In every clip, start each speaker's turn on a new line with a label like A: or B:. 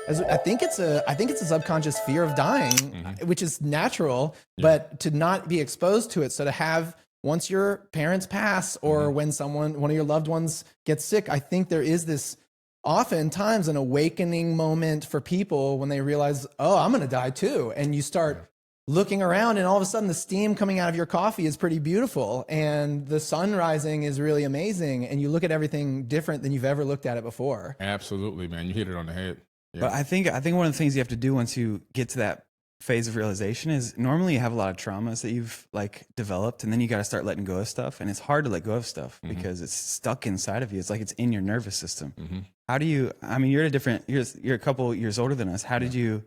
A: As I think it's a subconscious fear of dying, which is natural, but to not be exposed to it. So to have, once your parents pass or when one of your loved ones gets sick, I think there is this oftentimes an awakening moment for people when they realize, oh, I'm going to die too. And you start looking around and all of a sudden the steam coming out of your coffee is pretty beautiful and the sun rising is really amazing. And you look at everything different than you've ever looked at it before. Absolutely, man. You hit it on the head. Yeah.
B: But I think one of the things you have to do once you get to that phase of realization is normally you have a lot of traumas that you've like developed, and then you got to start letting go of stuff, and it's hard to let go of stuff because it's stuck inside of you. It's like it's in your nervous system. How do you? I mean, you're a couple years older than us. How do you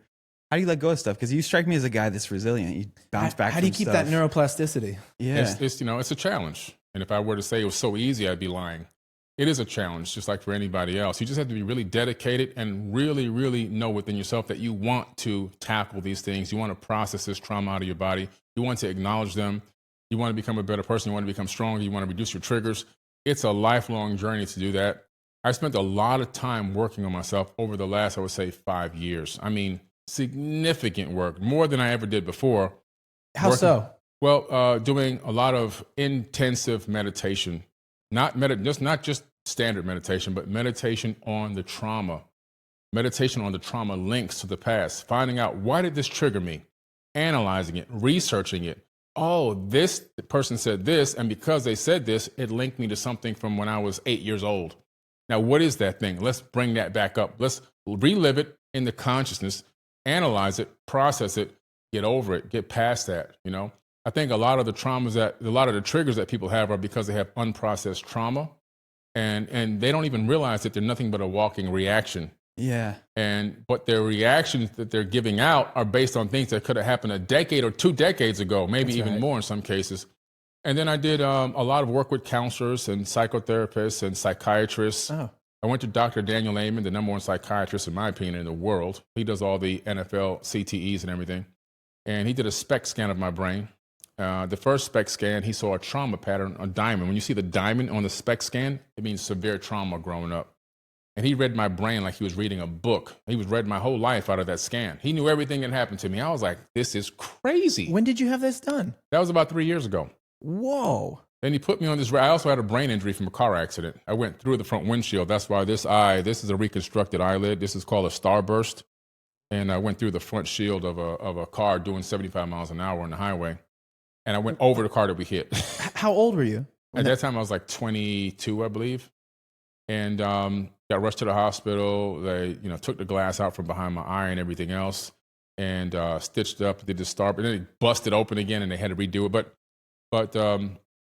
B: let go of stuff? Because you strike me as a guy that's resilient. You bounce back.
A: How do you keep that neuroplasticity?
C: Yeah, it's it's a challenge. And if I were to say it was so easy, I'd be lying. It is a challenge, just like for anybody else. You just have to be really dedicated and really, really know within yourself that you want to tackle these things. You want to process this trauma out of your body. You want to acknowledge them. You want to become a better person. You want to become stronger. You want to reduce your triggers. It's a lifelong journey to do that. I spent a lot of time working on myself over the last, I would say, 5 years. I mean, significant work, more than I ever did before.
A: How so?
C: Well, doing a lot of intensive meditation. Not just standard meditation, but meditation on the trauma. Meditation on the trauma links to the past. Finding out, why did this trigger me? Analyzing it, researching it. Oh, this person said this, and because they said this, it linked me to something from when I was 8 years old. Now, what is that thing? Let's bring that back up. Let's relive it in the consciousness, analyze it, process it, get over it, get past that, I think a lot of the triggers that people have are because they have unprocessed trauma, and they don't even realize that they're nothing but a walking reaction.
B: Yeah.
C: But their reactions that they're giving out are based on things that could have happened a decade or 2 decades ago, maybe even more in some cases. And then I did a lot of work with counselors and psychotherapists and psychiatrists. Oh. I went to Dr. Daniel Amen, the #1 psychiatrist, in my opinion, in the world. He does all the NFL CTEs and everything. And he did a SPECT scan of my brain. The first SPECT scan, he saw a trauma pattern, a diamond. When you see the diamond on the SPECT scan, it means severe trauma growing up. And he read my brain like he was reading a book. He was read my whole life out of that scan. He knew everything that happened to me. I was like, this is crazy.
A: When did you have this done?
C: That was about 3 years ago.
A: Whoa.
C: Then he put me on this. I also had a brain injury from a car accident. I went through the front windshield. That's why this is a reconstructed eyelid. This is called a starburst. And I went through the front shield of a car doing 75 miles an hour on the highway. And I went over the car that we hit.
A: How old were you?
C: At that time, I was like 22, I believe. And got rushed to the hospital. They, took the glass out from behind my eye and everything else, and stitched up, did the start, but then it busted open again, and they had to redo it. But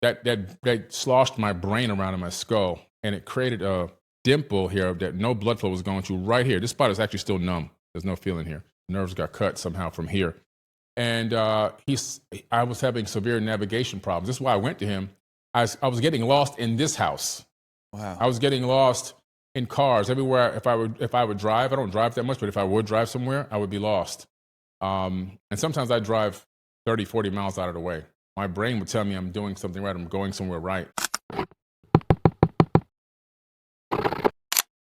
C: that sloshed my brain around in my skull, and it created a dimple here that no blood flow was going to right here. This spot is actually still numb. There's no feeling here. Nerves got cut somehow from here. And I was having severe navigation problems. This is why I went to him. I was getting lost in this house.
B: Wow.
C: I was getting lost in cars everywhere. If I would drive, I don't drive that much, but if I would drive somewhere, I would be lost. And sometimes I drive 30, 40 miles out of the way. My brain would tell me I'm doing something right. I'm going somewhere right.